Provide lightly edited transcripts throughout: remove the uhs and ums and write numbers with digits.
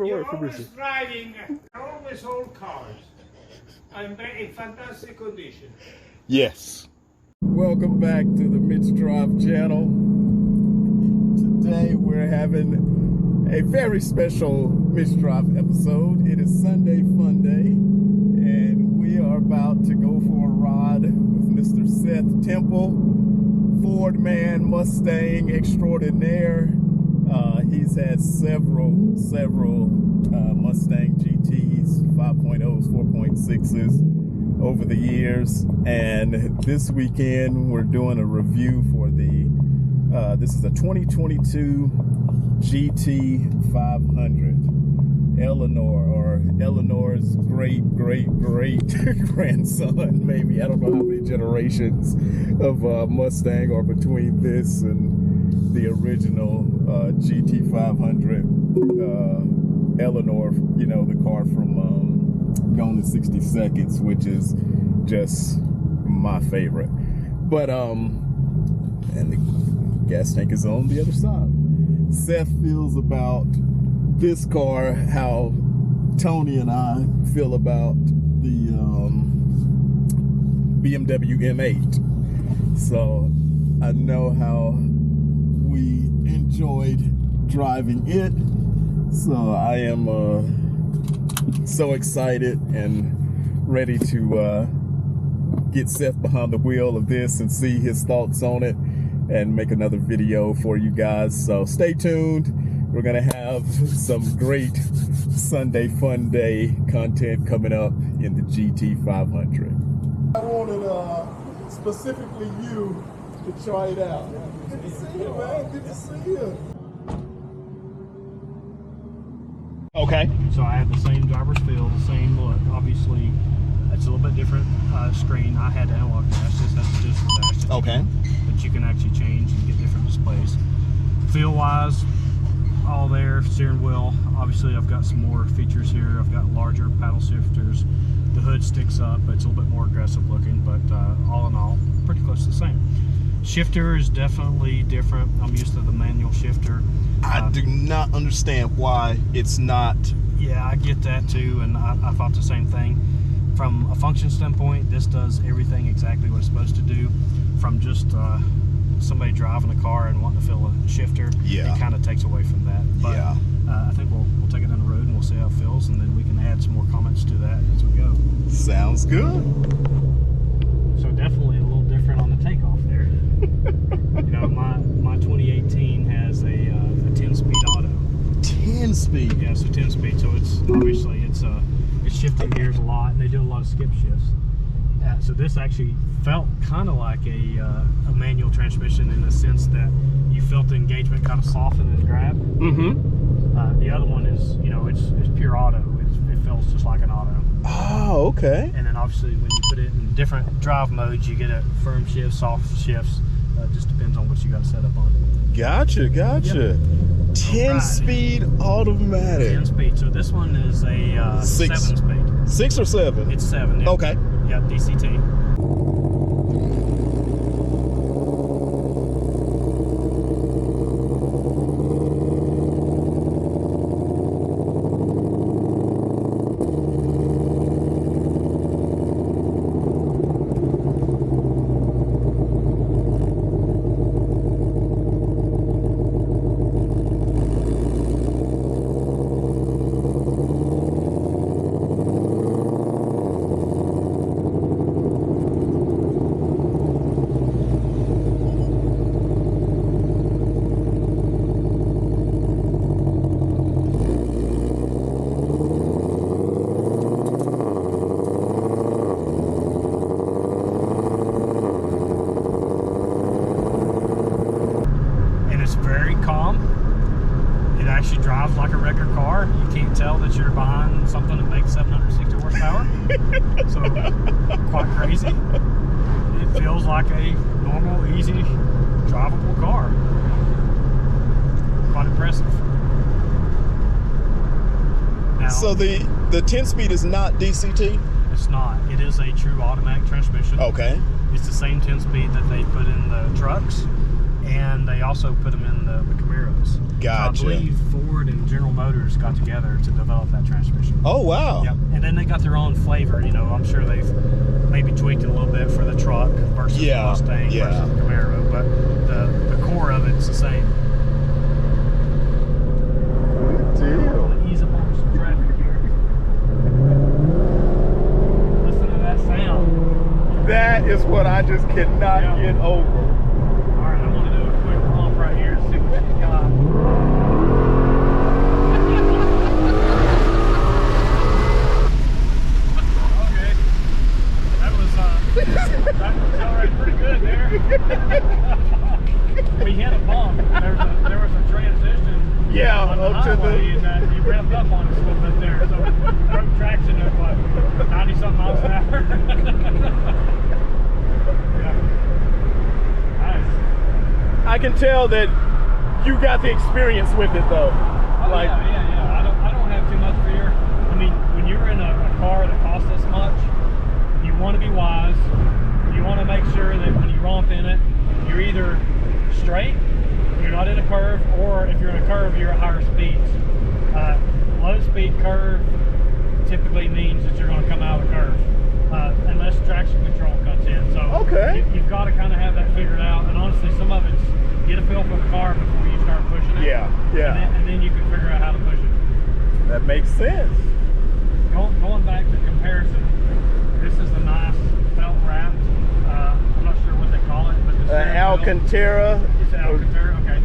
You're always driving, always old cars. I'm in fantastic condition. Yes. Welcome back to the Mitch Drive channel. Today we're having a very special Mitch Drive episode. It is Sunday Fun Day, and we are about to go for a ride with Mr. Seth Temple, Ford man, Mustang extraordinaire. He's had several Mustang GTs, 5.0s, 4.6s over the years, and this weekend we're doing a review for the this is a 2022 Gt500. Eleanor's great grandson, maybe. I don't know how many generations of Mustang are between this and the original Gt500 Eleanor, you know, the car from Gone in 60 Seconds, which is just my favorite. But and the gas tank is on the other side. Seth feels about this car how Tony and I feel about the BMW M8. So I know how we enjoyed driving it. So I am so excited and ready to get Seth behind the wheel of this and see his thoughts on it and make another video for you guys. So stay tuned. We're gonna have some great Sunday Fun Day content coming up in the Gt500. I wanted specifically you to try it out. Good to see you, man. Good to see you. Okay. So I have the same driver's feel, the same look. Obviously, it's a little bit different screen. I had analog dash. This has a digital dash. Okay. But you can actually change and get different displays. Feel-wise, all there. Steering wheel. Obviously, I've got some more features here. I've got larger paddle shifters. The hood sticks up, but it's a little bit more aggressive looking. But all in all, pretty close to the same. Shifter is definitely different. I'm used to the manual shifter. I do not understand why it's not. Yeah, I get that too, and I thought the same thing. From a function standpoint, this does everything exactly what it's supposed to do. From just somebody driving a car and wanting to feel a shifter, yeah, it kind of takes away from that. But yeah, I think we'll take it down the road and we'll see how it feels, and then we can add some more comments to that as we go. Sounds good. So definitely a little different on the takeoff there. You know, my 2018 has a 10-speed auto. 10-speed? Yeah, so 10-speed. So it's obviously it's shifting gears a lot, and they do a lot of skip shifts. So this actually felt kind of like a manual transmission in the sense that you felt the engagement kind of soften and grab. Mm-hmm. The other one is, you know, it's pure auto. It feels just like an auto. Oh, okay. And then obviously when you put it in different drive modes, you get a firm shift, soft shifts. Just depends on what you got set up on. Gotcha. Yep. 10-speed automatic. 10-speed. So this one is a 7-speed. 6 or 7? It's 7. Yeah. Okay. Yeah, DCT. Actually drives like a regular car. You can't tell that you're behind something that makes 760 horsepower. So quite crazy. It feels like a normal, easy, drivable car. Quite impressive. Now, so the 10-speed is not DCT? It's not. It is a true automatic transmission. Okay. It's the same 10-speed that they put in the trucks. and they also put them in the Camaros. Gotcha. So I believe Ford and General Motors got together to develop that transmission. Oh, wow. Yep. And then they got their own flavor. You know, I'm sure they've maybe tweaked it a little bit for the truck versus the Mustang versus the Camaro, but the core of it's the same. Good deal. Ease up on some traffic here. Listen to that sound. That is what I just cannot get over. All right, I'm gonna do a quick bump right here to see what she's got. Okay, that was already pretty good there. We hit a bump. There was a transition. Yeah, on the up to highway, and you revved up on us a little bit there. So road traction at what, 90 something miles an hour. Yeah. Nice. I can tell that you got the experience with it though. Oh, like, yeah. I don't have too much fear. I mean, when you're in a car that costs this much, you want to be wise. You want to make sure that when you romp in it, you're either straight, you're not in a curve, or if you're in a curve, you're at higher speeds. Low speed curve typically means that you're going to come out of the curve, unless traction control cuts in. So you've got to kind of have that figured out. And honestly, some of it's get a feel for the car before you start pushing it. Yeah. And then you can figure out how to push it. That makes sense. Going back to comparison, this is a nice felt wrapped. I'm not sure what they call it, but Alcantara. It's Alcantara. Okay,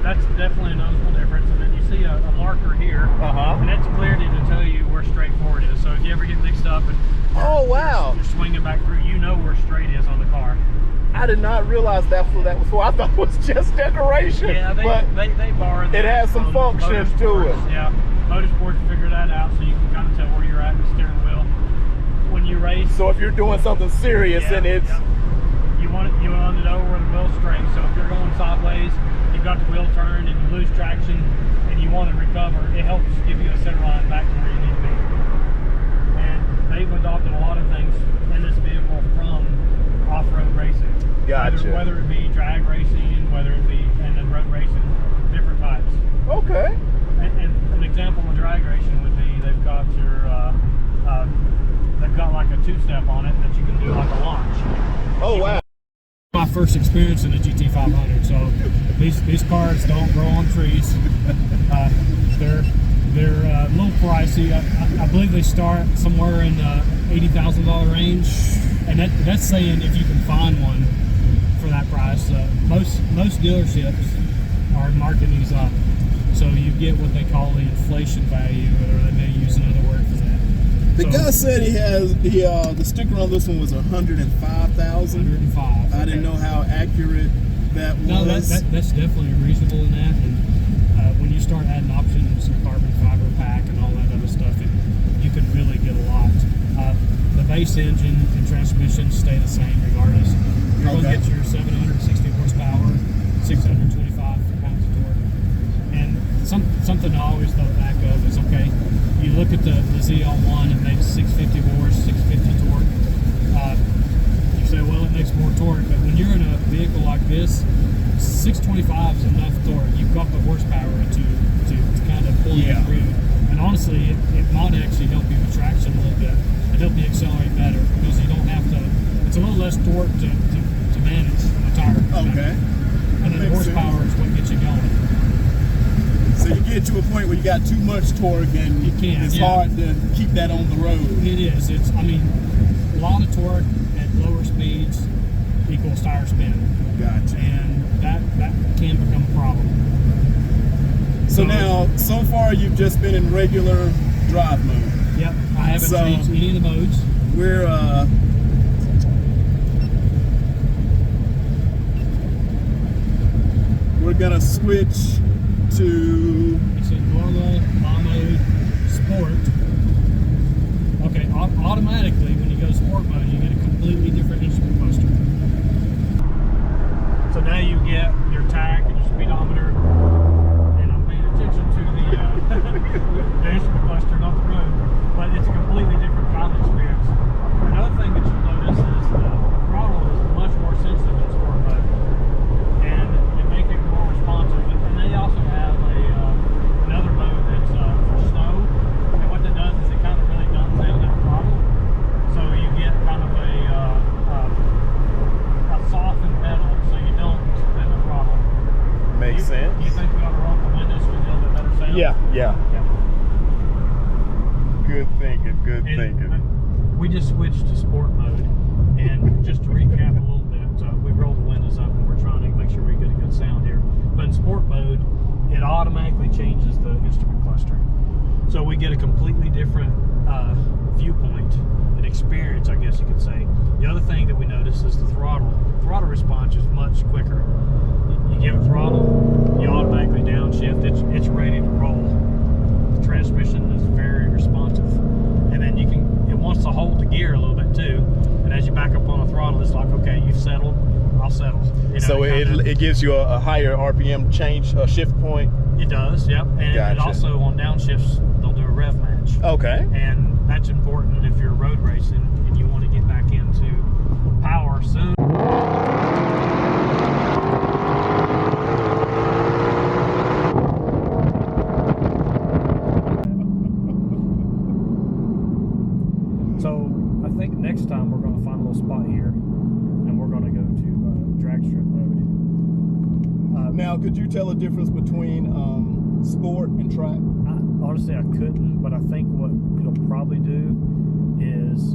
that's definitely a noticeable difference. And then you see a marker here, and that's clearly to tell you where straight forward is. So if you ever get mixed up and you're swinging back through, you know where straight is on the car. I did not realize that's what that was for. I thought it was just decoration. Yeah, they borrowed that. It has some function to it. Yeah, Motorsports figure that out, so you can kind of tell where you're at in the steering wheel when you race. So if you're doing something serious and it's you want to know where the wheel's straight. So if you're going sideways, you've got the wheel turned and you lose traction and you want to recover, it helps give you a center line back to where you need to be. And they've adopted a lot of things in this vehicle from off-road racing. Gotcha. Whether it be drag racing, whether it be and then road racing, different types. okay. And an example of drag racing would be they've got like a two-step on it that you can do like a launch. Oh wow. My first experience in a GT500, so these cars don't grow on trees. They're a little pricey. I believe they start somewhere in the $80,000 range, and that's saying if you can find one for that price. Most dealerships are marking these up, so you get what they call the inflation value, or they may use another word for that. The guy said he has the sticker on this one was 105,000. 105. I didn't know how accurate that was. No, that's definitely reasonable in that. And when you start adding options, carbon fiber pack, and all that other stuff, you can really get a lot. The base engine and transmission stay the same regardless. You're going to get your 760 horsepower, 625 pounds of torque. And something I always thought back of is, okay, you look at the ZL1, it makes 650 horse, 650 torque. You say, well, it makes more torque, but when you're in a vehicle like this, 625 is enough torque. You've got the horsepower to kind of pull you through. And honestly, it might actually help you with traction a little bit and help you accelerate better, because you don't have to. It's a little less torque to manage the tire. Okay. And then the horsepower is what gets you going. So you get to a point where you got too much torque and it's hard to keep that on the road. It is. I mean, a lot of torque at lower speeds equals tire spin. Gotcha. And that can become a problem. So now, so far you've just been in regular drive mode. Yep. I haven't changed any of the modes. We're gonna switch to it's in normal, law mode, sport. Okay, automatically when you go sport mode, you get a completely different instrument cluster. So now you get your tach and your speedometer, and I'm paying attention to the instrument cluster, not the road, but it's a completely different driving experience. Another thing that you'll notice is the throttle is much more sensitive in sport mode, and Good thinking, good thinking. We just switched to sport mode, and just to recap a little bit, we rolled the windows up and we're trying to make sure we get a good sound here. But in sport mode, it automatically changes the instrument clustering. So we get a completely different viewpoint, an experience, I guess you could say. The other thing that we notice is the throttle. Throttle response is much quicker. You give it throttle, you automatically downshift, it's ready to roll. The transmission is very responsive. And then it wants to hold the gear a little bit too. And as you back up on a throttle, it's like, okay, you've settled, I'll settle. You know, so it gives you a higher RPM change, shift point? It does, yep. And it also, on downshifts, they'll do a rev match. Okay. And that's important if you're road racing and you want to get back into power soon. So I think next time we're going to find a little spot here and we're going to go to drag strip mode. Now, could you tell a difference between sport and track? Honestly, I couldn't, but I think what it'll probably do is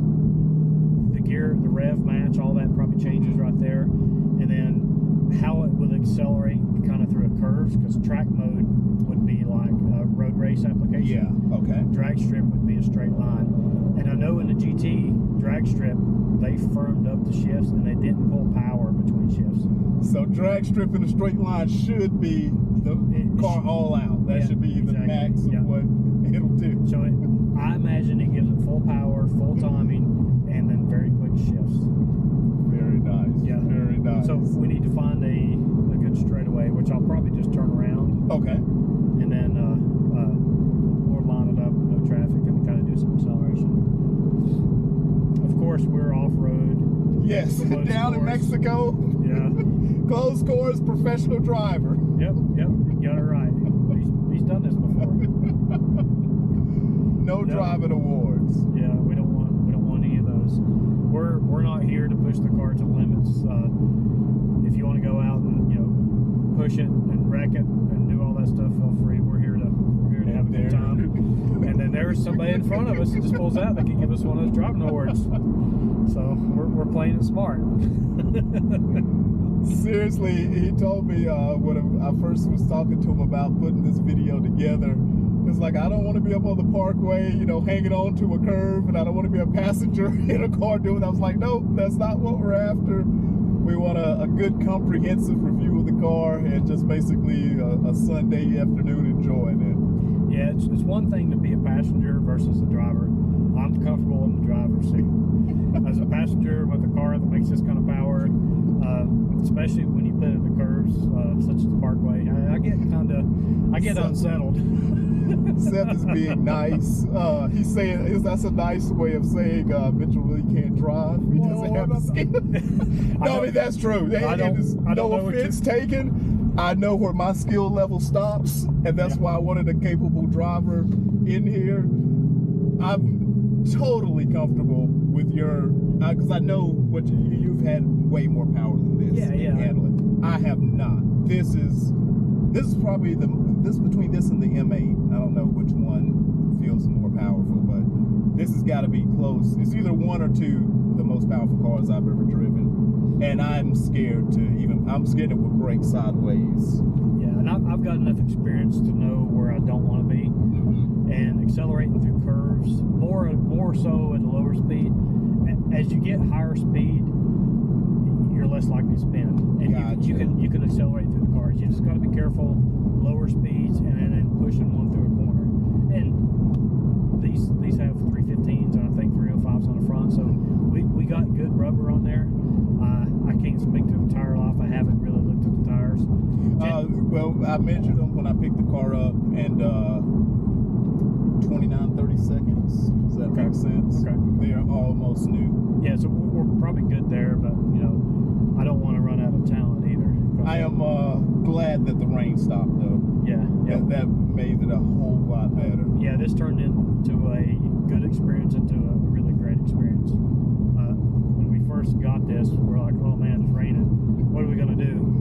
the gear, the rev match, all that probably changes right there, and then how it will accelerate kind of through a curves, because track mode would be like a road race application. Yeah, okay. Drag strip would be a straight line. And I know in the GT drag strip, they firmed up the shifts and they didn't pull power between shifts. So drag strip in a straight line should be the car all out. That should be the max of what it'll do. So I imagine it gives it full power, full timing, and then very quick shifts. Very nice. Yeah, very nice. So we need to find a good straightaway, which I'll probably just turn around. Okay. And then we'll line it up with no traffic and kind of do some acceleration. Of course, we're off-road. Yes, down in Mexico. Yeah. Closed course, professional driver. Yep, you got it right. He's done this before. No driving awards. Yeah, we don't want any of those. We're not here to push the car to the limits. If you want to go out and push it and wreck it and do all that stuff, feel free. We're here to have a good time. And then there's somebody in front of us that just pulls out that can give us one of those driving awards. So we're playing it smart. Seriously, he told me when I first was talking to him about putting this video together, it's like, I don't want to be up on the parkway, hanging on to a curve, and I don't want to be a passenger in a car doing it. I was like, nope, that's not what we're after. We want a good comprehensive review of the car and just basically a Sunday afternoon enjoying it. Yeah, it's one thing to be a passenger versus a driver. I'm comfortable in the driver's seat. As a passenger with a car that makes this kind of power, especially when you put it in the curves, such as the parkway, I get unsettled. Seth is being nice. He's saying that's a nice way of saying Mitchell really can't drive. He doesn't have the skill. No, I mean, that's true. No offense taken. I know where my skill level stops, and that's why I wanted a capable driver in here. I'm totally comfortable with your, because I know what you've had way more power than this. Yeah. Handle it. I have not. This is probably between this and the M8. I don't know which one feels more powerful, but this has got to be close. It's either one or two of the most powerful cars I've ever driven, and I'm scared it will break sideways. Yeah, and I've got enough experience to know where I don't want to be, and accelerating through curves more so at a lower speed. As you get higher speed, you're less likely to spin, and you can accelerate through the cars. You just got to be careful, lower speeds, and then pushing one through a corner. And these have 315s and I think 305s on the front, so we got good rubber on there. I can't speak to the tire life. I haven't really looked at the tires. Well, I measured them when I picked the car up, and 29-30 seconds. Does that make sense? Okay. They are almost new. Yeah, so we're probably good there, but I don't want to run out of talent either. I am glad that the rain stopped, though. Yeah. That made it a whole lot better. Yeah, this turned into a good experience, into a really great experience. When we first got this, we're like, oh man, it's raining. What are we going to do?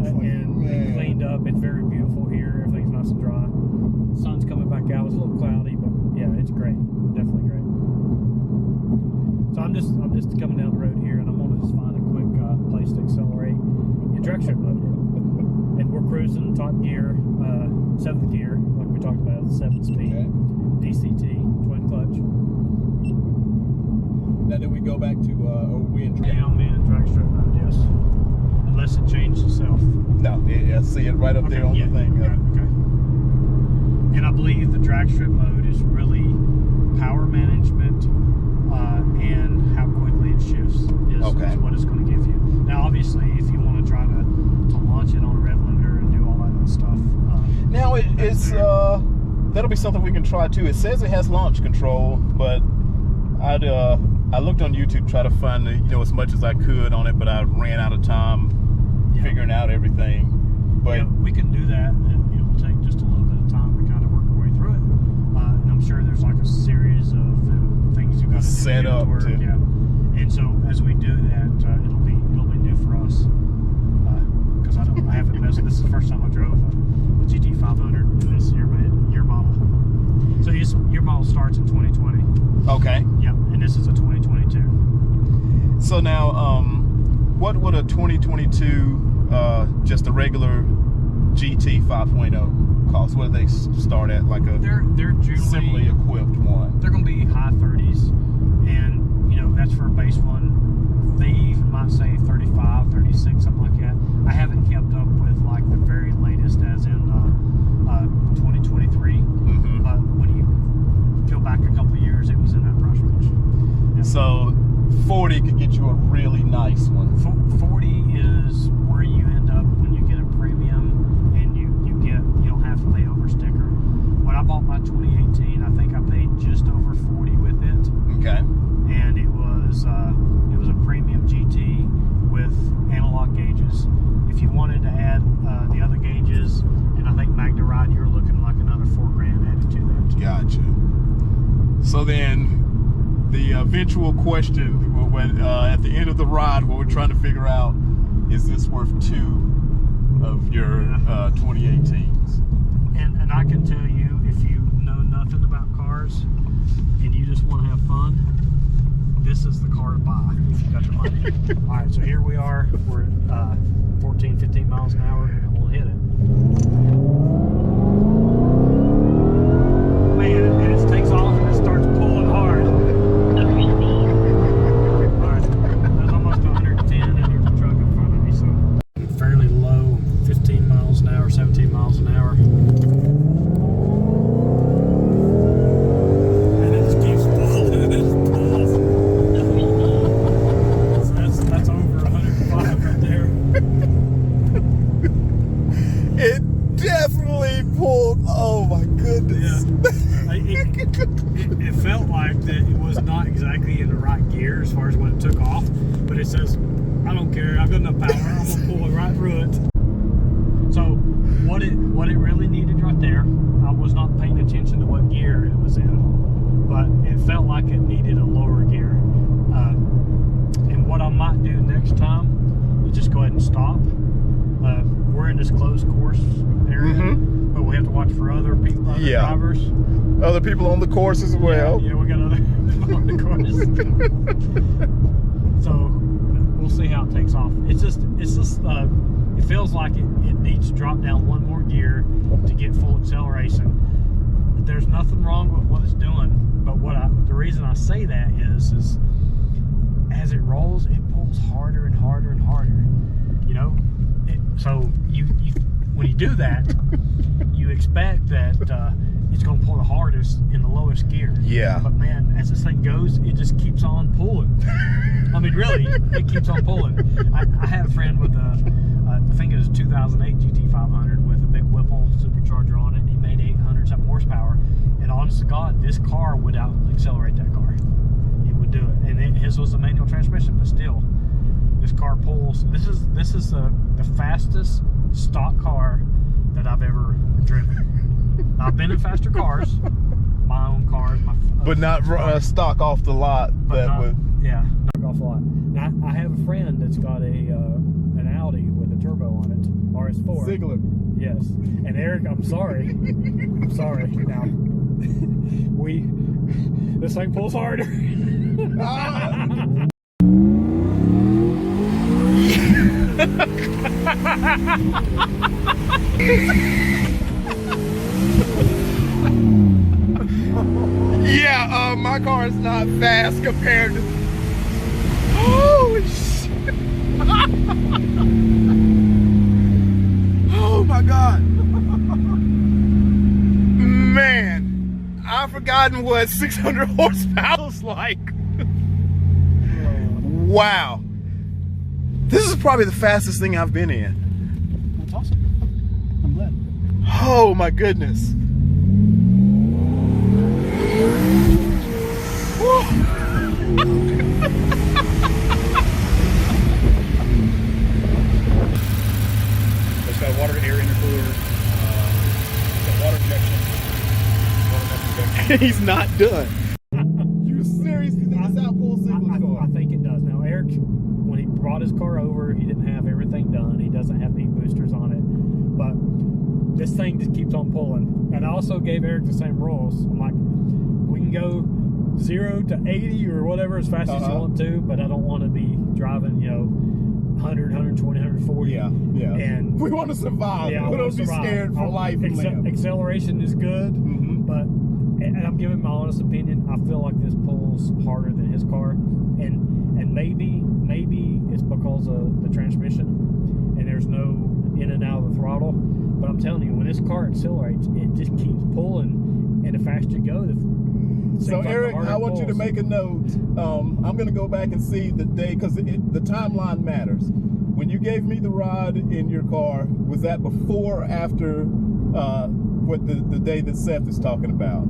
And cleaned up. It's very beautiful here. Everything's nice and dry. The sun's coming back out. It's a little cloudy, but yeah, it's great, definitely great. So I'm just coming down the road here, and I'm gonna just find a quick place to accelerate in drag strip mode. And we're cruising top gear, 7th gear, like we talked about, 7-speed, okay. DCT, twin clutch. Now did we go back to, we in drag? Yeah, I'm in drag strip mode, yes. Unless it changed itself. No, I see it right up there on the thing. Okay. And I believe the drag strip mode is really power management and how quickly it shifts is what it's going to give you. Now, obviously, if you want to try to launch it on a rev limiter and do all that other stuff. Now, it's that'll be something we can try too. It says it has launch control, but I looked on YouTube to try to find as much as I could on it, but I ran out of time figuring out everything. But yeah, we can do that, and it will take just a little bit of time to kind of work our way through it. And I'm sure there's like a series of things you've got to set up to. Yeah. And so as we do that, it'll be new for us because I haven't messed. This is the first time I drove a Gt500 in this year model. So your model starts in 2020. Okay. Yep, and this is a 2022. So now, what would a 2022 just a regular Gt500 cost? What do they start at? Like a they're generally similarly equipped one. They're going to be high 30s, and that's for a base one. They even might say 35, 36, something like that. I haven't kept up with like the very latest, as in 2023. But when you go back a couple of years, it was in that price range. Yeah. So 40 could get you a really nice one. 40 is where you end up when you get a premium, and you don't have to pay over sticker. When I bought my 2018, I think I paid just over 40 with it. Okay. And it was a premium GT with analog gauges. If you wanted to add the other gauges, and I think Magna Ride, you're looking like another $4,000 added to that. Gotcha. So then, the eventual question when at the end of the ride, what we're trying to figure out is this worth 2 of your 2018s? And I can tell you, if you know nothing about cars and you just want to have fun, this is the car to buy if you got the money. All right, so here we are. We're at 14, 15 miles an hour, and we'll hit it. Man, and it takes off and it starts pulling hard. All right, that's almost 110, and there's a truck in front of me, so fairly low, 15 miles an hour, 17 miles an hour. And it just keeps pulling, and it pulls. So that's over 105 right there. It definitely pulled. Oh my goodness. Yeah. It felt like that it was not exactly in the right gear as far as when it took off, but it says, I don't care, I've got enough power, I'm gonna pull it right through it. So what it really needed right there, I was not paying attention to what gear it was in, but it felt like it needed a lower gear. And what I might do next time is just go ahead and stop. We're in this closed course area, but we have to watch for other people, other drivers. Other people on the course as well. Yeah, we got other people on the course. So we'll see how it takes off. It's just it feels like it needs to drop down one more gear to get full acceleration. There's nothing wrong with what it's doing, but the reason I say that is as it rolls, it pulls harder and harder and harder. So when you do that, you expect that it's going to pull the hardest in the lowest gear. Yeah. But man, as this thing goes, it just keeps on pulling. I mean, really, it keeps on pulling. I had a friend with I think it was a 2008 Gt500 with a big Whipple supercharger on it. He made 800-something horsepower, and honest to God, this car would out accelerate that car. It would do it, and his was a manual transmission, but still, this car pulls. This is the fastest stock car that I've ever driven. I've been in faster cars, my own cars, but not stock off the lot. Yeah, knock off the lot. Now, I have a friend that's got an Audi with a turbo on it, RS4. Ziegler. Yes, and Eric, I'm sorry. I'm sorry. Now, we This thing pulls harder. Yeah, my car is not fast compared to. Holy shit! Oh my God! Man, I've forgotten what 600 horsepower is like. Wow, this is probably the fastest thing I've been in. That's awesome. I'm glad. Oh my goodness. It's got water air intercooler, got water injection, He's not done. You serious? You think this outpulls Sigma's car? I think it does. Now, Eric, when he brought his car over, he didn't have everything done. He doesn't have any boosters on it, but this thing just keeps on pulling. And I also gave Eric the same rules. I'm like, we can go 0 to 80 or whatever as fast as you want to, but I don't want to be driving, you know, 100, 120, 140. Yeah, yeah. And we want to survive. yeah, we don't be scared for life. Acceleration is good, but and I'm giving my honest opinion. I feel like this pulls harder than his car, and maybe it's because of the transmission and there's no in and out of the throttle. But I'm telling you, when this car accelerates, it just keeps pulling, and the faster you go, so Eric, I want you to make a note. I'm going to go back and see the day, because the timeline matters. When you gave me the ride in your car, was that before or after what the day that Seth is talking about?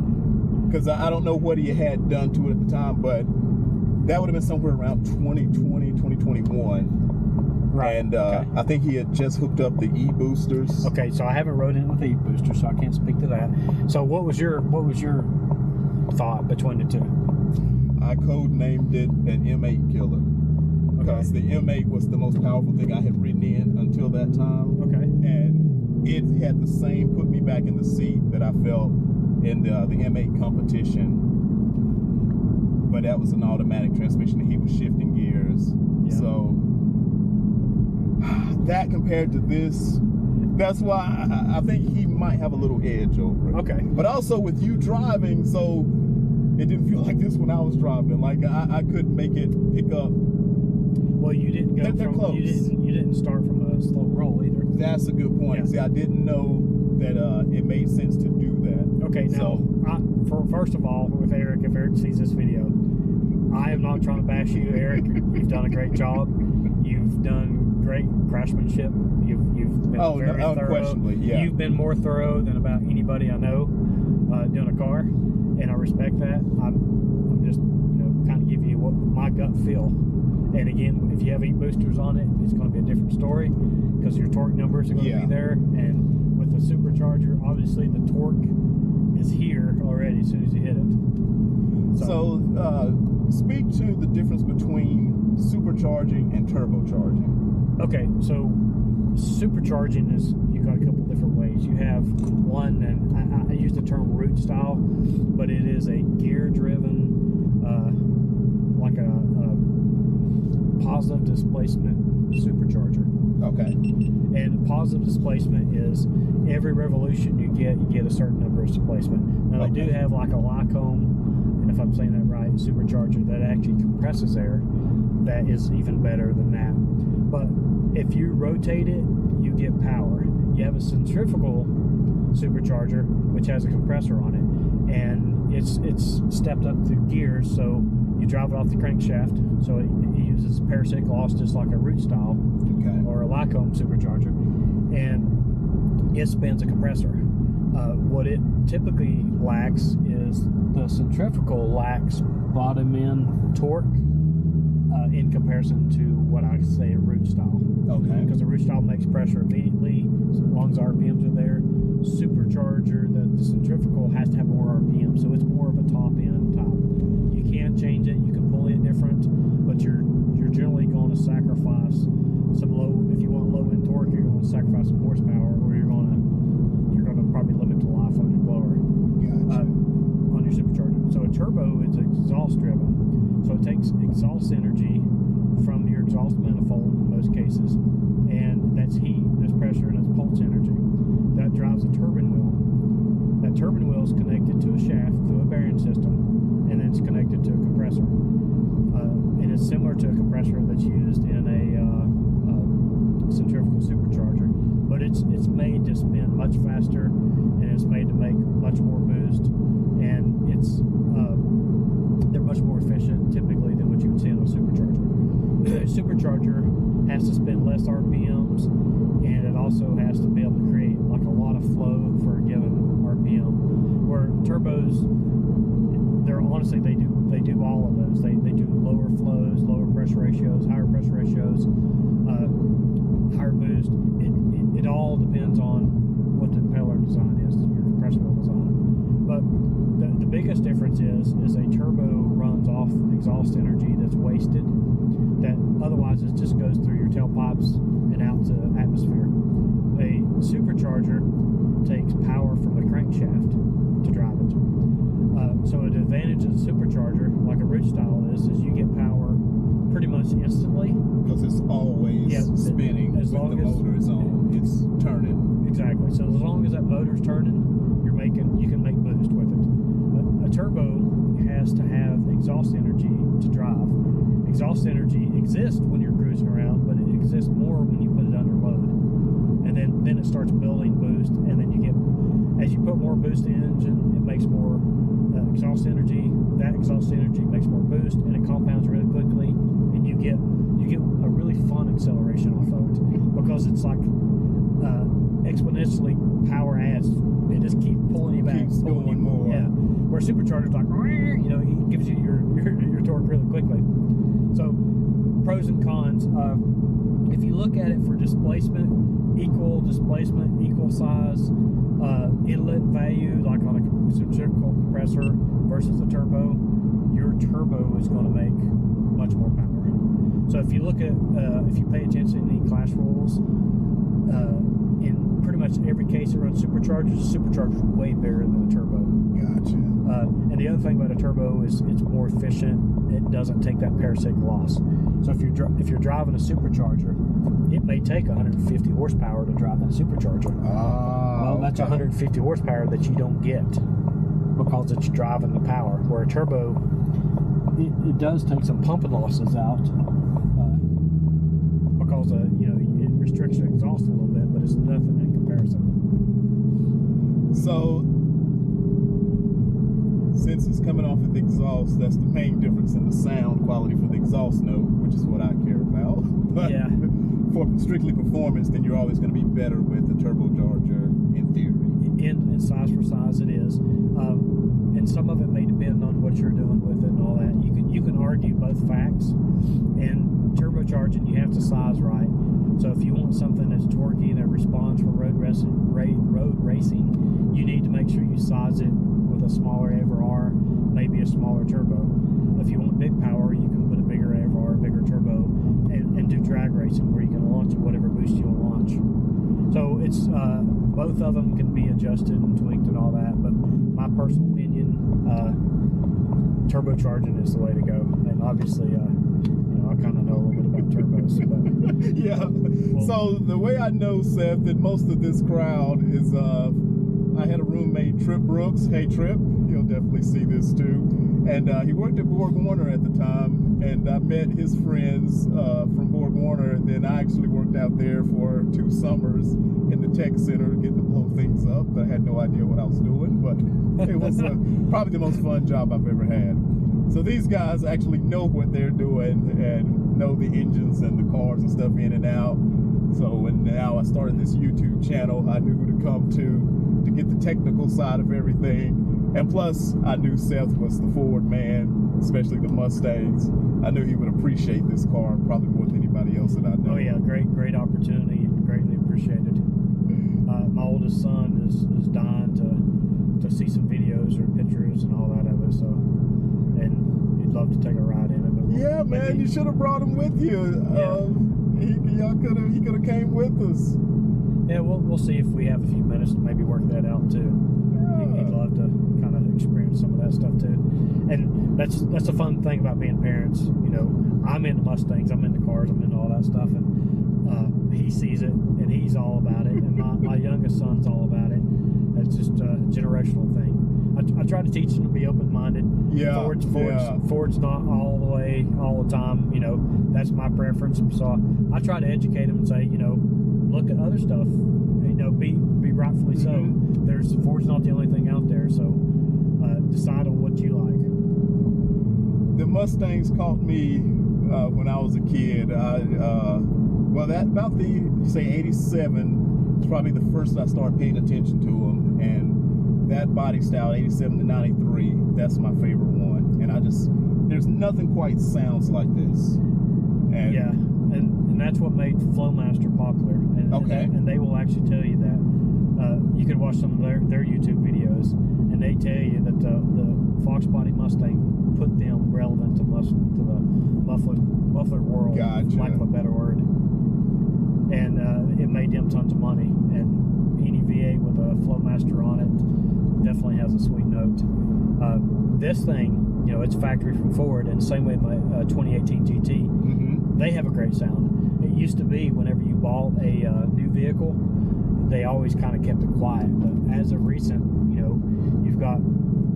Because I don't know what he had done to it at the time, but that would have been somewhere around 2020, 2021. Right. And okay. I think he had just hooked up the e-boosters. Okay, so I haven't rode in with the e-boosters, so I can't speak to that. So what was your thought between the two? I code named it an M8 killer, because the M8 was the most powerful thing I had ridden in until that time. Okay. And it had the same put me back in the seat that I felt in the M8 competition. But that was an automatic transmission and he was shifting gears. Yeah. So that compared to this, that's why I think he might have a little edge over it. Okay. But also with you driving, so it didn't feel like this when I was driving. Like I couldn't make it pick up. Well, you didn't go they're from close. You didn't start from a slow roll either. That's a good point. Yeah. See, I didn't know that it made sense to do that. Okay. Now, first of all, if Eric sees this video, I am not trying to bash you, Eric. You've done a great job. You've done great craftsmanship. You've been very thorough. Unquestionably, yeah. You've been more thorough than about anybody I know doing a car, and I respect that. I'm just, kind of giving you what my gut feel. And again, if you have e-boosters on it, it's going to be a different story because your torque numbers are going to be there. And with the supercharger, obviously the torque is here already as soon as you hit it. So speak to the difference between supercharging and turbocharging. Okay, so supercharging is, you got a couple different ways. You have one, and I use the term root style, but it is a gear driven, like a positive displacement supercharger. Okay. And positive displacement is every revolution you get a certain number of displacement. Now they do have like a Lycombe, and if I'm saying that right, supercharger that actually compresses air. That is even better than that. But if you rotate it, you get power. You have a centrifugal supercharger, which has a compressor on it, and it's stepped up through gears, so you drive it off the crankshaft, so it uses parasitic loss just like a root style or a Lycombe supercharger, and it spins a compressor. What it typically lacks is the centrifugal lacks bottom end torque in comparison to what I say a root style. Okay. Because the root style makes pressure immediately as long as RPMs are there. Supercharger, the centrifugal has to have more RPM, so it's more of a top end top. You can change it, you can pull it different, but you're generally going to sacrifice some low. If you want low end torque, you're going to sacrifice some horsepower, or you're going to probably limit the life on your blower. Gotcha. On your supercharger. So a turbo, it's a exhaust energy from your exhaust manifold in most cases, and that's heat, that's pressure, and that's pulse energy. That drives a turbine wheel. That turbine wheel is connected to a shaft through a bearing system, and then it's connected to a compressor. And it's similar to a compressor that's used in a centrifugal supercharger, but it's made to spin much faster, and it's made to make much more boost, and they're much more efficient typically than what you would see in a supercharger. A supercharger has to spin less RPMs, and it also has to be able to create like a lot of flow for a given RPM. Where turbos, they're honestly they do all of those. They do lower flows, lower pressure ratios, higher pressure ratios, higher boost. It all depends on what the impeller design is, your compressor wheel design. But the biggest difference is a turbo runs off exhaust energy that's wasted, that otherwise it just goes through your tailpipes and out to atmosphere. A supercharger takes power from the crankshaft to drive it. So an advantage of the supercharger, like a ridge style is you get power pretty much instantly. Because it's always spinning as long the motor is on. It's turning. Exactly. So as long as that motor's turning, you can make boost with it. A turbo has to have exhaust energy to drive. Exhaust energy exists when you're cruising around, but it exists more when you put it under load. And then it starts building boost, and then as you put more boost in the engine, it makes more exhaust energy. That exhaust energy makes more boost, and it compounds really quickly, and you get a really fun acceleration off of it, because it's like exponentially power adds. It just keeps pulling you back, keeps going more. Yeah, where supercharger's like, it gives you your torque really quickly. So pros and cons. If you look at it for displacement, equal size, inlet value, like on a centrifugal compressor versus a turbo, your turbo is going to make much more power. So if you look at, if you pay attention to the class rules, in pretty much every case that runs superchargers, the supercharger is way bigger than the turbo. Gotcha. And the other thing about a turbo is it's more efficient. It doesn't take that parasitic loss. So if you're driving a supercharger, it may take 150 horsepower to drive that supercharger. Well, that's 150 horsepower that you don't get because it's driving the power. Where a turbo, it does take some pumping losses out because it restricts your exhaust a little bit, but it's nothing in comparison. So, since it's coming off of the exhaust, that's the main difference in the sound quality for the exhaust note, which is what I care about. But yeah. For strictly performance, then you're always going to be better with the turbocharger in theory. In size for size, it is. And some of it may depend on what you're doing with it and all that. You can argue both facts. And turbocharging, you have to size right. So if you want something that's torquey that responds for road racing, you need to make sure you size it with a smaller A/R, maybe a smaller turbo. If you want big power, you can put a bigger A/R, a bigger turbo, and do drag racing where you can launch at whatever boost you want to launch. So it's both of them can be adjusted and tweaked and all that. But my personal opinion, turbocharging is the way to go. And obviously, I kind of know a little bit about turbos. But yeah. Well, so the way I know, Seth, that most of this crowd is, I had a roommate, Trip Brooks. Hey, Trip, he'll definitely see this too. And he worked at Borg Warner at the time, and I met his friends from Borg Warner, and then I actually worked out there for 2 summers in the tech center getting to blow things up. I had no idea what I was doing, but it was probably the most fun job I've ever had. So these guys actually know what they're doing and know the engines and the cars and stuff in and out. So when now I started this YouTube channel, I knew who to come to get the technical side of everything. And plus, I knew Seth was the Ford man, especially the Mustangs. I knew he would appreciate this car probably more than anybody else that I know. Oh yeah, great opportunity and greatly appreciated. My oldest son is dying to see some videos or pictures and all that of it. So, and he'd love to take a ride in it. But yeah, man, you should have brought him with you. Yeah. He could have came with us. Yeah, we'll see if we have a few minutes to maybe work that out too. Yeah. He'd love to kind of experience some of that stuff too. And that's the fun thing about being parents. You know, I'm into Mustangs, I'm into cars, I'm into all that stuff, and he sees it and he's all about it, and my youngest son's all about it. It's just a generational thing. I try to teach them to be open-minded. Yeah, Ford's not all the way, all the time. You know, that's my preference. So I try to educate them and say, you know, look at other stuff. You know, be rightfully so. Ford's not the only thing out there. So decide on what you like. The Mustangs caught me when I was a kid. Well, about you say 87 was probably the first I started paying attention to them, and that body style, 87 to 93, that's my favorite one. And there's nothing quite sounds like this. And yeah, and that's what made Flowmaster popular. And, okay. And they will actually tell you that. You can watch some of their YouTube videos, and they tell you that the Fox Body Mustang put them relevant to the muffler world, gotcha. lack of a better word. And it made them tons of money. And any V8 with a Flowmaster on it definitely has a sweet note. This thing, you know, it's factory from Ford, and same way my 2018 GT, they have a great sound. It used to be whenever you bought a new vehicle, they always kind of kept it quiet. But as of recent, you know, you've got,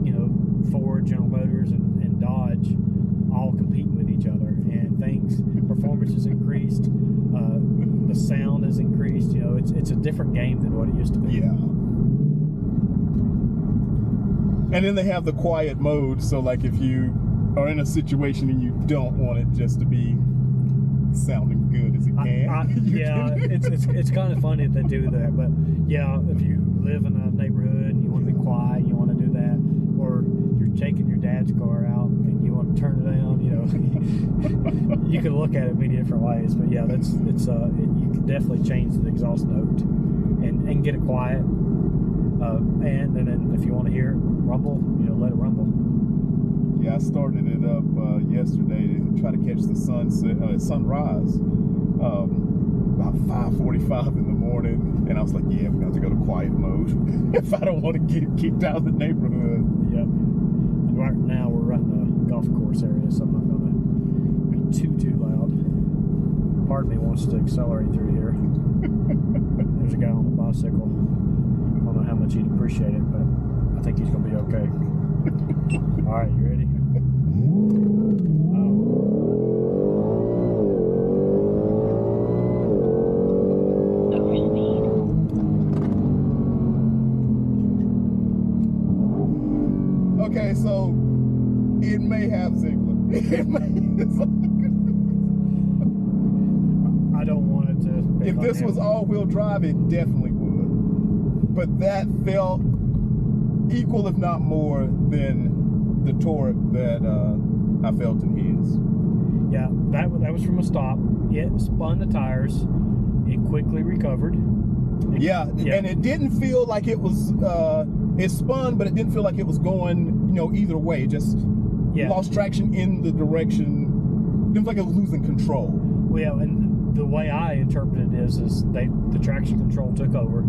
you know, Ford, General Motors, and Dodge all competing with each other, and performance has increased, the sound has increased. You know, it's a different game than what it used to be. Yeah. And then they have the quiet mode, so like if you are in a situation and you don't want it just to be sounding good as it can. It's kind of funny that they do that, but yeah, if you live in a neighborhood and you want to be quiet, you want to do that, or you're taking your dad's car out and you want to turn it down, you know, you can look at it many different ways. But yeah, you can definitely change the exhaust note and get it quiet. And then if you want to hear it rumble, you know, let it rumble. Yeah, I started it up yesterday to try to catch the sunrise about 5:45 in the morning, and I was like, yeah, we have to go to quiet mode if I don't want to get kicked out of the neighborhood. Yep. And right now we're running a golf course area, so I'm not going to be too loud. Part of me wants to accelerate through here. There's a guy on a bicycle. I don't know how much he'd appreciate it, but I think he's going to be okay. All right, you ready? Okay, so it may have Ziegler. I don't want it to. If this was all-wheel drive, it definitely would. But that felt equal, if not more, than the torque that I felt in his. Yeah, that was from a stop. It spun the tires. It quickly recovered. Yeah, and it didn't feel like it was. It spun, but it didn't feel like it was going, you know, either way. It just lost traction in the direction. It didn't feel like it was losing control. Well, yeah, and the way I interpret it is the traction control took over.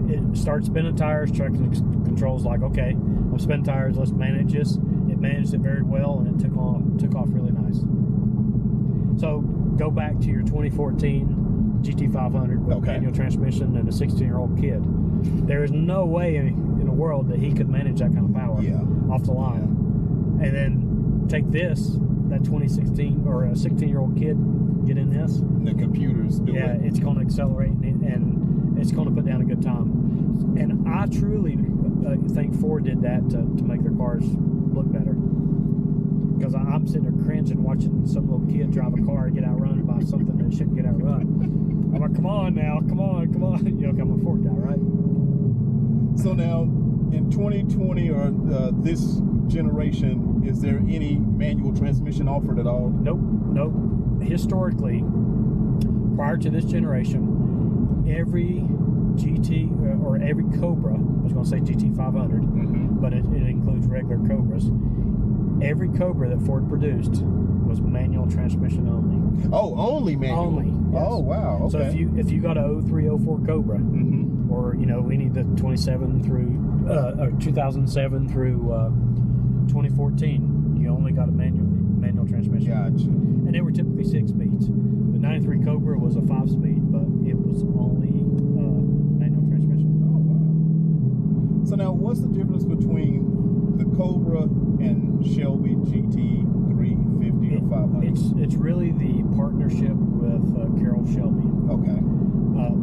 It started spinning tires. Traction control's like, okay, I'm spinning tires. Let's manage this. It managed it very well, and it took off really nice. So go back to your 2014 Gt500 with manual transmission and a 16-year-old kid. There is no way in the world that he could manage that kind of power off the line. And then take this, that 2016 or a 16-year-old kid, get in this. And the computers do it. Yeah, it's going to accelerate and it's going to put down a good time. And I truly think Ford did that to make their cars look better. Because I'm sitting there cringing watching some little kid drive a car and get outrun by something that shouldn't get outrun. I'm like, come on now, come on. You know, I'm a Ford guy, right? So now, in 2020 or this generation, is there any manual transmission offered at all? Nope. Historically, prior to this generation, every GT or every Cobra, I was going to say GT500, but it includes regular Cobras. Every Cobra that Ford produced was manual transmission only. Oh, only manual? Only, yes. Oh, wow, okay. So if you got a 03, 04 Cobra, or, you know, we need the 2007 through 2014, you only got a manual transmission. Gotcha. And they were typically 6 speeds. The 93 Cobra was a 5-speed, but it was only manual transmission. Oh, wow. So now, what's the difference between the Cobra and Shelby Gt500 or 500? It's really the partnership with Carroll Shelby. Okay.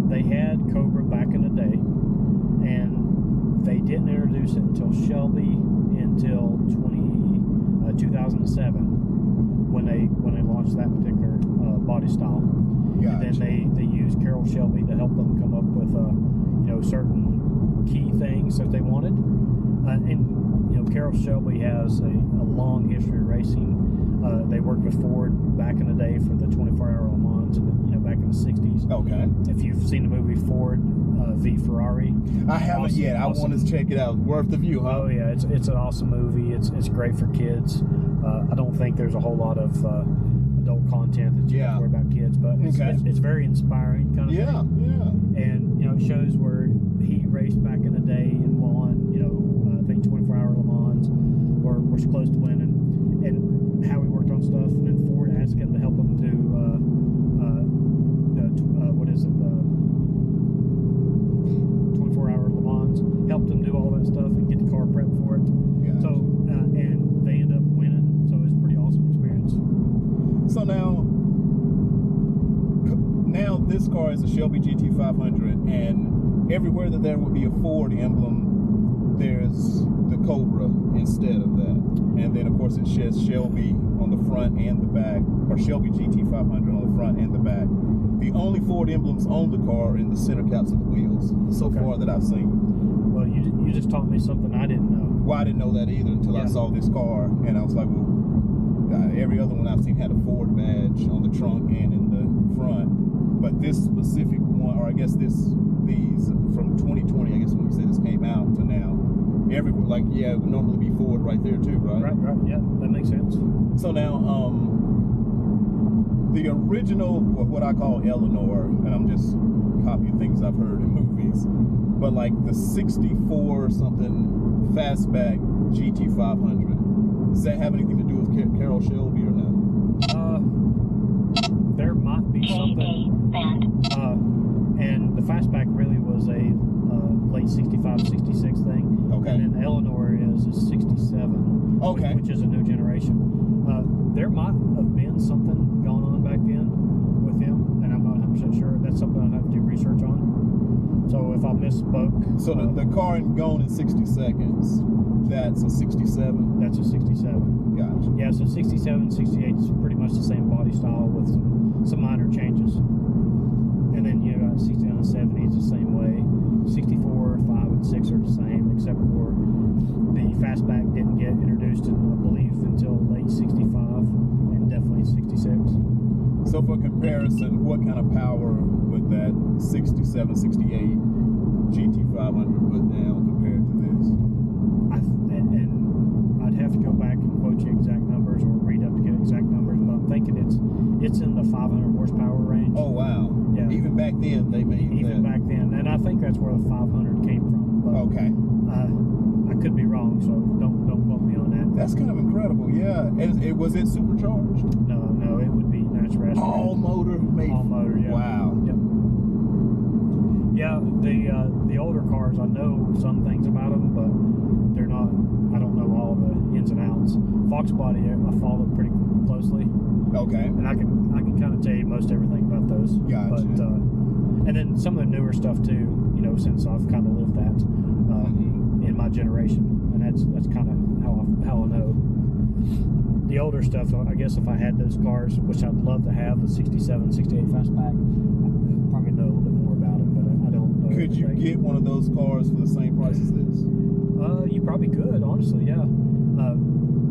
They had Cobra back in the day, and they didn't introduce it until Shelby until 2007 when they launched that particular body style. Gotcha. And then they used Carroll Shelby to help them come up with certain key things that they wanted. And Carroll Shelby has a long history of racing. They worked with Ford back in the day for the 24-hour Le Mans, and back in the 60s. Okay. If you've seen the movie Ford v Ferrari, I haven't yet. I want to check it out. Worth the view, huh? Oh yeah, it's an awesome movie. It's great for kids. I don't think there's a whole lot of adult content that you have to worry about kids, but it's very inspiring kind of thing. Yeah. And it shows where he raced back in the day and won. I think 24-hour Le Mans, or was close to winning, and how he worked on stuff. And then Ford asked him to help him do what is it? 24-hour Le Mans. Helped him do all that stuff and get the car prepped for it. Gotcha. So and they end up winning. So it's a pretty awesome experience. So now this car is a Shelby Gt500, and everywhere that there would be a Ford emblem, there's the Cobra instead of that. And then of course it says Shelby on the front and the back, or Shelby Gt500 on the front and the back. The only Ford emblems on the car are in the center caps of the wheels so far that I've seen. Well, you just taught me something I didn't know. Well, I didn't know that either until I saw this car, and I was like, well, every other one I've seen had a Ford badge on the trunk and in the front, but this specific one, or I guess these from 2020, I guess when you say this came out to now, everywhere, like, it would normally be Ford right there too, right? Right, yeah, that makes sense. So now, the original, what I call Eleanor, and I'm just copying things I've heard in movies, but like the 64 something fastback Gt500, does that have anything to do with Carroll Shelby or no? There might be something. And the fastback really was a late 65, 66 thing. Okay. And then Eleanor is a 67. Okay. Which is a new generation. There might have been something going on back then with him, and I'm not 100% sure. That's something I'd have to do research on. So if I misspoke. So the car gone in 60 seconds, that's a 67? That's a 67. Gotcha. Yeah, so 67, 68 is pretty much the same body style with some minor changes. And then 69 and 70 is the same way. 64, 5, and 6 are the same, except for the fastback didn't get introduced, I believe, until late 65 and definitely 66. So for comparison, what kind of power would that 67, 68 Gt500 put down compared to this? And I'd have to go back and quote you exact numbers or read up to get exact numbers, but I'm thinking it's in the 500 horsepower range. Oh wow! Yeah. Even back then they made even back then, and I think that's where the 500 came from. But, okay. I could be wrong, so don't quote me on that. That's kind of incredible, yeah. And was it supercharged? No, it would be natural aspirated. All motor made. All motor, yeah. Wow. Yep. Yeah, the older cars, I know some things about them, but they're not. I don't know all the ins and outs. Fox Body, I followed pretty closely. Okay. And I can kind of tell you most everything about those. Gotcha. But and then some of the newer stuff too. Since I've kind of lived that in my generation, and that's kind of how I know. The older stuff, I guess, if I had those cars, which I'd love to have, the 67, 68 fastback, I'd probably know a little bit more about it, but I don't know. Could you get one of those cars for the same price as this? You probably could, honestly, yeah.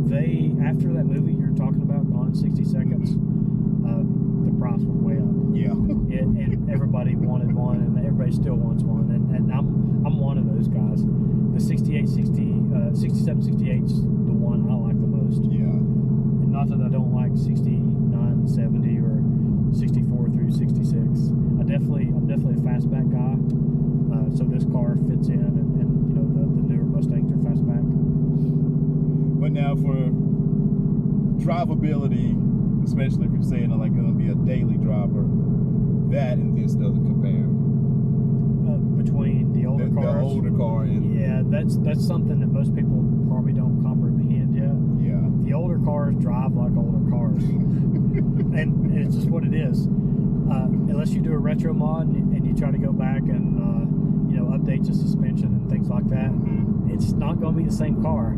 They, after that movie you're talking about, Gone in 60 Seconds, the price went way up. Yeah. And everybody wanted one, and everybody still wants one, and I'm one of those guys. The 67, 68's the one I like the most. Yeah. And not that I don't like 69, 70, or 64 through 66. I'm definitely a fastback guy. So this car fits in, and the newer Mustangs are fastback. But now for drivability, especially if you're saying like going to be a daily driver, that and this doesn't compare. Between the older cars. The older car and yeah, that's something that most people probably don't comprehend yet. yeah. The older cars drive like older cars, and it's just what it is. Unless you do a retro mod and you try to go back and update your suspension and things like that, it's not going to be the same car.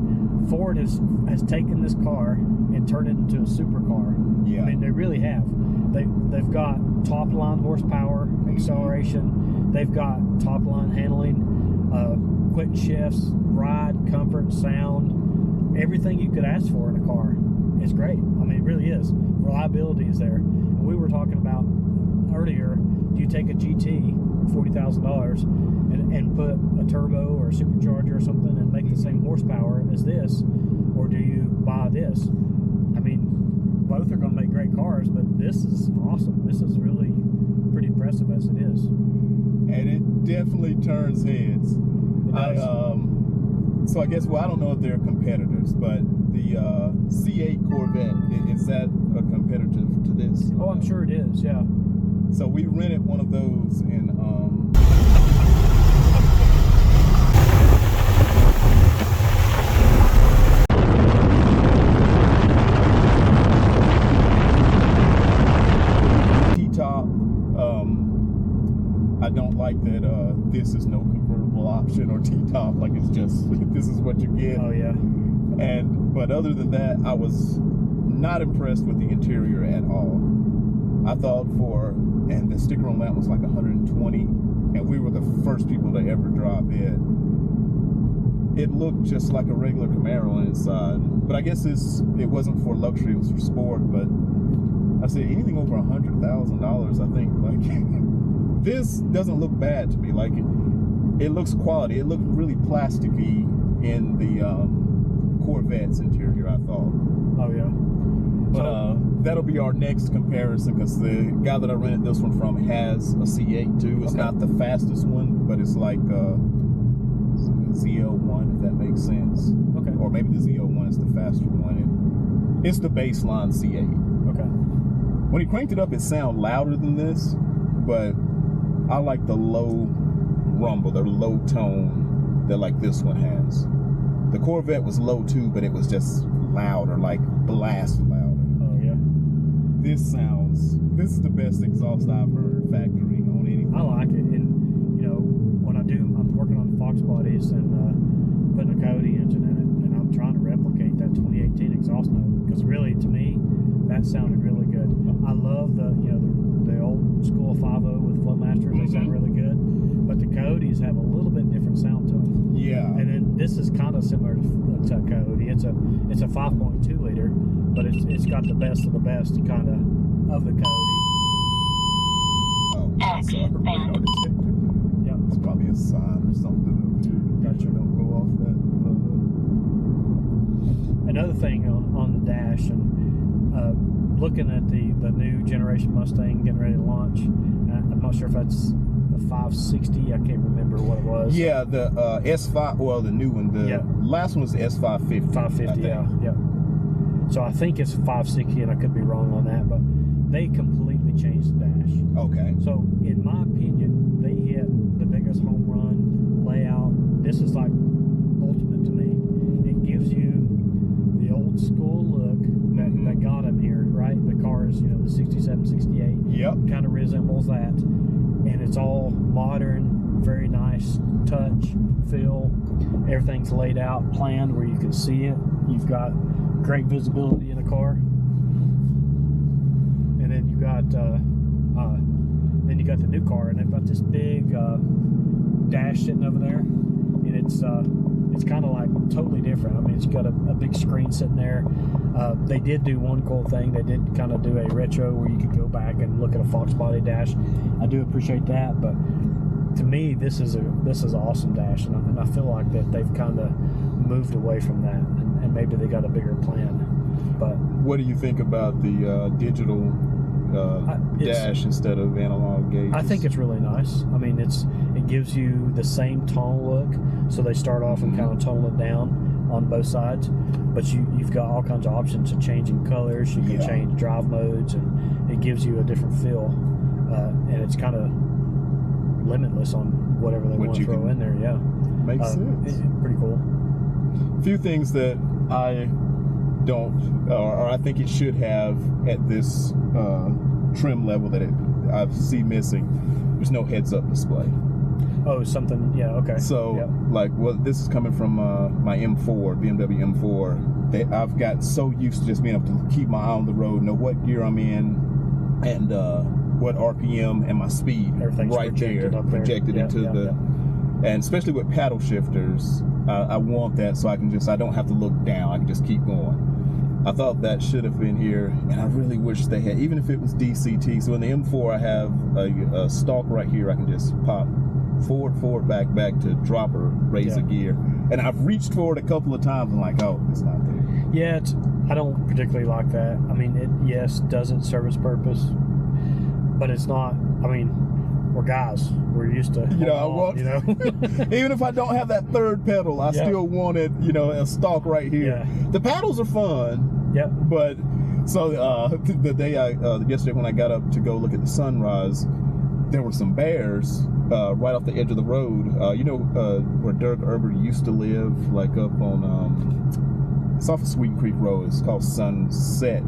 Ford has taken this car and turned it into a supercar. Yeah. I mean, they really have. They've got top line horsepower, acceleration. They've got top line handling, quick shifts, ride, comfort, sound, everything you could ask for in a car. It's great. I mean, it really is. Reliability is there. And we were talking about earlier, do you take a GT, $40,000, and put a turbo or a supercharger or something and make the same horsepower as this, or do you buy this? I mean, both are going to make great cars, but this is awesome. This is really pretty impressive as it is. And it definitely turns heads. It does. So I guess, well, I don't know if they're competitors, but the C8 Corvette, is that a competitor to this? Oh, I'm sure it is, yeah. So we rented one of those in T-top. I don't like that this is no convertible option or T-top, like it's just this is what you get. Oh yeah. But other than that, I was not impressed with the interior at all. I thought and the sticker on that was like 120, and we were the first people to ever drive it. It looked just like a regular Camaro on its side, but I guess it wasn't for luxury, it was for sport. But I said anything over $100,000, I think, like this doesn't look bad to me. Like it looks quality. It looked really plasticky in the Corvette's interior, I thought. Oh yeah. But that'll be our next comparison, because the guy that I rented this one from has a C8 too. It's not the fastest one, but it's like ZL1, if that makes sense. Okay. Or maybe the ZL1 is the faster one. And it's the baseline C8. Okay. When he cranked it up, it sounded louder than this, but I like the low rumble, the low tone that like this one has. The Corvette was low too, but it was just louder, like blast louder. Oh yeah. This is the best exhaust I've heard factory on anything. I like it, and when I'm working on the Fox bodies and putting a Coyote engine in it, and I'm trying to replicate that 2018 exhaust note, because really, to me, that sounded really good. I love the old school 5.0 with Flowmasters. They sound really good, but the Coyotes have a little bit different sound to them. Yeah. And then this is kind of similar to Coyote. It's a 5.2 liter, but it's got the best of the best kind of the Coyote. Oh, sorry. Yeah. It's probably a sign or something. Gotcha. Don't go off that. Another thing on the dash, and looking at the new generation Mustang getting ready to launch, I'm not sure if that's a 560. I can't remember what it was. Yeah, the S5. Well, the new one. The last one was the S550. 550. Yeah. So I think it's 560, and I could be wrong on that, but they completely changed the dash. Okay. So in my opinion, they hit the biggest home run layout. This is like ultimate to me. It gives you the old school look that got him here, right? The cars, the 67, 68. Yep. Kind of resembles that. And it's all modern, very nice touch, feel. Everything's laid out, planned where you can see it. You've got great visibility in the car. And then you got the new car, and they've got this big dash sitting over there, and it's kind of like totally different. I mean, it's got a big screen sitting there. They did do one cool thing. They did kind of do a retro where you could go back and look at a Fox body dash. I do appreciate that, but to me, this is an awesome dash, and I feel like that they've kind of moved away from that, and maybe they got a bigger plan. But what do you think about the digital dash instead of analog gauges? I think it's really nice. I mean, it gives you the same tone look, so they start off and kind of tone it down. on both sides, but you've got all kinds of options of changing colors. You can change drive modes, and it gives you a different feel, and it's kind of limitless on whatever they want to throw in there. Yeah, makes sense. Pretty cool. A few things that I don't, or I think it should have at this trim level that I see missing. There's no heads-up display. Oh, something. Yeah. Okay. So, like, well, this is coming from my M4, BMW M4. I've got so used to just being able to keep my eye on the road, know what gear I'm in, and what RPM and my speed. Everything's right there, projected into the. And especially with paddle shifters, I want that so I don't have to look down. I can just keep going. I thought that should have been here, and I really wish they had, even if it was DCT. So in the M4, I have a stalk right here. I can just pop forward, back to drop or raise a gear. And I've reached for it a couple of times and like, oh, it's not there. Yeah, I don't particularly like that. I mean, it doesn't serve its purpose, but it's not. I mean, we're guys. We're used to. Even if I don't have that third pedal, I still wanted, a stalk right here. Yeah. The paddles are fun. Yep. But so the day yesterday when I got up to go look at the sunrise, there were some bears right off the edge of the road. Where Dirk Erber used to live, like up on it's off of Sweet Creek Road. It's called Sunset.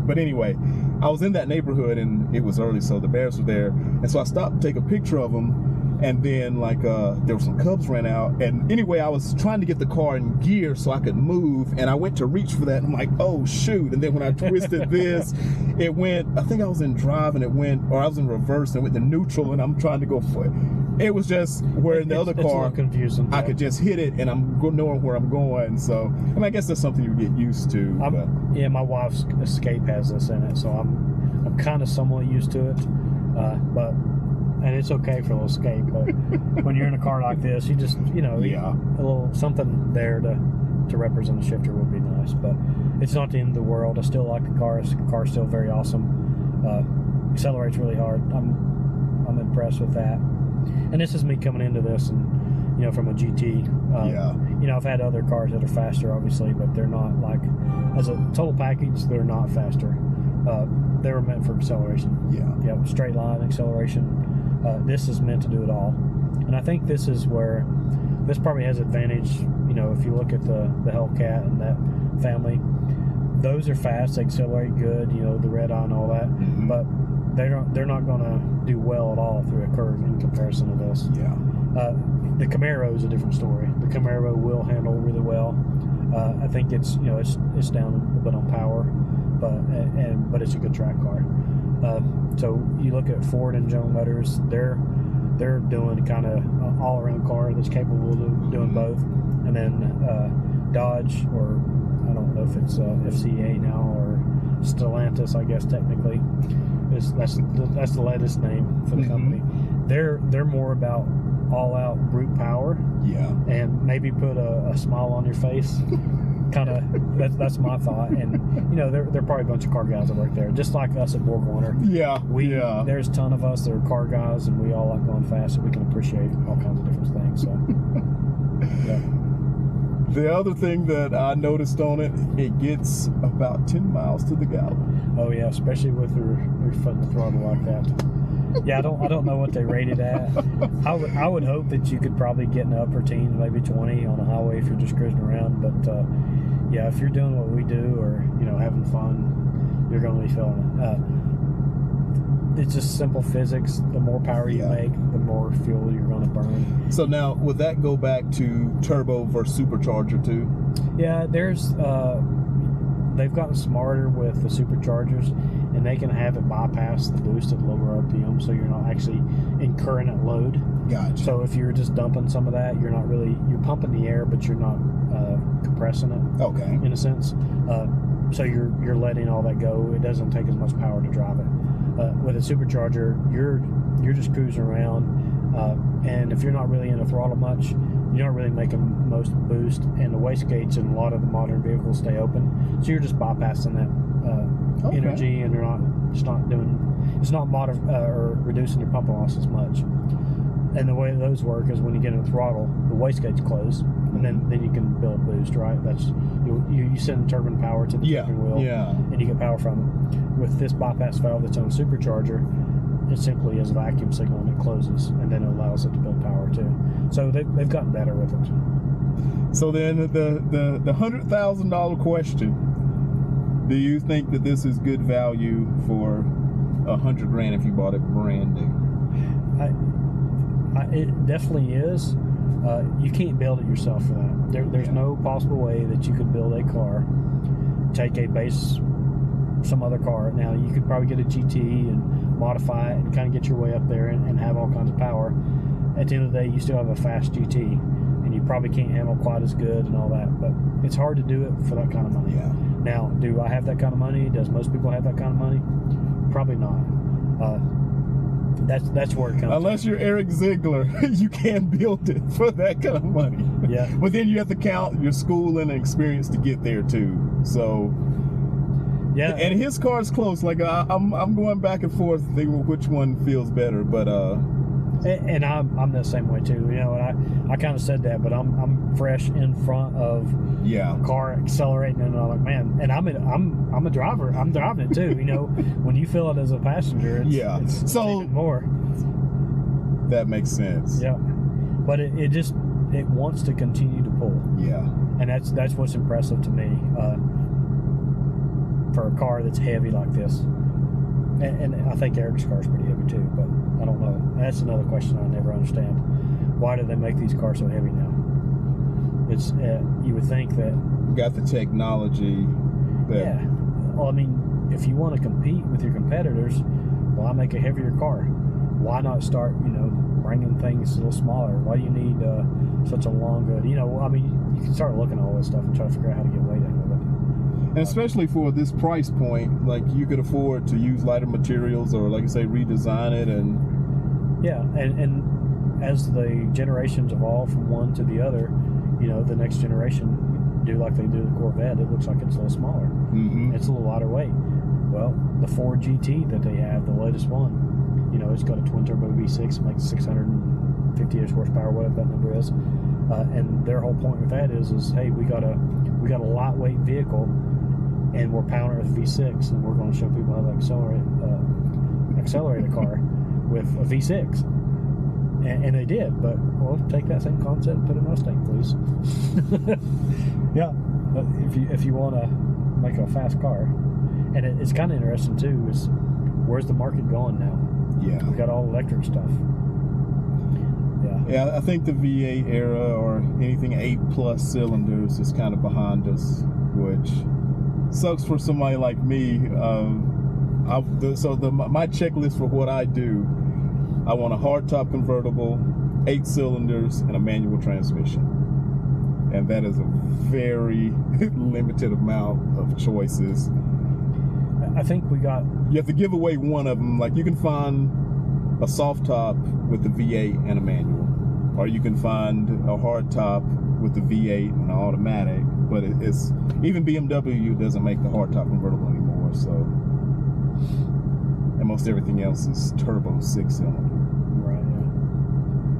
But anyway, I was in that neighborhood and it was early, so the bears were there, and so I stopped to take a picture of them. And then, there were some cubs ran out. And anyway, I was trying to get the car in gear so I could move. And I went to reach for that. And I'm like, oh, shoot. And then when I twisted this, it went, I think I was in drive and I was in reverse and it went to neutral. And I'm trying to go for it. It was just where in the other car, confusing, I could just hit it and I'm knowing where I'm going. So, I guess that's something you get used to. My wife's Escape has this in it. So I'm kind of somewhat used to it. And it's okay for a little Escape, but when you're in a car like this, you just, a little something there to represent a shifter would be nice. But it's not the end of the world. I still like the car. The car's still very awesome. Accelerates really hard. I'm impressed with that. And this is me coming into this, and from a GT. I've had other cars that are faster, obviously, but they're not like, as a total package, they're not faster. They were meant for acceleration. Yeah. Straight line acceleration. This is meant to do it all, and I think this is where this probably has advantage. If you look at the Hellcat and that family, those are fast, they accelerate good. The red eye and all that, but they're not going to do well at all through a curve in comparison to this. The Camaro is a different story. The Camaro will handle really well. I think it's it's down a little bit on power, but it's a good track car. So you look at Ford and General Motors, they're doing kind of an all-around car that's capable of doing both. And then Dodge, or I don't know if it's FCA now or Stellantis, I guess technically, that's the latest name for the company. They're more about all-out brute power. And maybe put a smile on your face. Kind of, that's my thought. And they're probably a bunch of car guys that work there, just like us at BorgWarner. There's a ton of us that are car guys, and we all like going fast, so we can appreciate all kinds of different things. So The other thing that I noticed on it, it gets about 10 miles to the gallon. Oh yeah, especially with your foot in the throttle like that. Yeah, I don't know what they rated at. I would hope that you could probably get in the upper teens, maybe 20 on the highway if you're just cruising around. But yeah, if you're doing what we do, or having fun, you're going to be feeling it. It's just simple physics. The more power you make, the more fuel you're going to burn. So now, would that go back to turbo versus supercharger too? Yeah, there's they've gotten smarter with the superchargers, and they can have it bypass the boost at lower RPM, so you're not actually incurring that load. Gotcha. So if you're just dumping some of that, you're pumping the air, but you're not compressing it. Okay. In a sense, so you're letting all that go. It doesn't take as much power to drive it. With a supercharger, you're just cruising around, and if you're not really in the throttle much, you're not really making most boost, and the wastegates in a lot of the modern vehicles stay open, so you're just bypassing that energy, and it's not reducing your pump loss as much. And the way those work is when you get in the throttle, the wastegates close, and and then you can build boost, right? That's you send turbine power to the steering wheel, and you get power from it. With this bypass valve that's on a supercharger, it simply is a vacuum signal and it closes, and then it allows it to build power too. So they've gotten better with it. So then the $100,000 question: do you think that this is good value for $100,000 if you bought it brand new? It definitely is. You can't build it yourself for that. There's no possible way that you could build a car, take a base, some other car. Now you could probably get a GT and modify it and kind of get your way up there and have all kinds of power. At the end of the day, you still have a fast GT, and you probably can't handle quite as good and all that. But it's hard to do it for that kind of money. Yeah. Now, do I have that kind of money? Does most people have that kind of money? Probably not. That's where it comes. Unless you're Eric Ziegler, you can't build it for that kind of money. Yeah. But then you have to count your schooling and experience to get there too. So. Yeah. And his car's close. Like I'm going back and forth thinking which one feels better. But And I'm the same way too. You know, and I kind of said that, but I'm fresh in front of a car accelerating, and I'm like, man, and I'm a driver. I'm driving it too. You know, when you feel it as a passenger, it's so even more. That makes sense. Yeah, but it wants to continue to pull. Yeah, and that's what's impressive to me for a car that's heavy like this. And I think Eric's car's pretty heavy too, but I don't know. That's another question I never understand. Why do they make these cars so heavy now? It's you would think that got the technology. Yeah. Well, I mean, if you want to compete with your competitors, why make a heavier car? Why not start, bringing things a little smaller? Why do you need such a long hood? I mean, you can start looking at all this stuff and try to figure out how to get weight out of it. And especially for this price point, like you could afford to use lighter materials or, like I say, redesign it. And yeah, and as the generations evolve from one to the other, the next generation do like they do the Corvette. It looks like it's a little smaller. Mm-hmm. It's a little lighter weight. Well, the Ford GT that they have, the latest one, it's got a twin turbo V6, makes 650-ish horsepower, whatever that number is. And their whole point with that is hey, we got a lightweight vehicle, and we're powering it with V6, and we're going to show people how to accelerate a car with a V6. And they did, but take that same concept and put a Mustang, please. Yeah, but if you want to make a fast car, and it's kind of interesting too, is where's the market going now? Yeah, we got all electric stuff. Yeah, I think the V8 era or anything 8+ cylinders is kind of behind us, which sucks for somebody like me. My checklist for what I do, I want a hardtop convertible, 8 cylinders, and a manual transmission. And that is a very limited amount of choices. I think you have to give away one of them. Like, you can find a soft top with the V8 and a manual, or you can find a hard top with the V8 and an automatic. But it's even BMW doesn't make the hard top convertible anymore. So, and most everything else is turbo 6-cylinder. Right.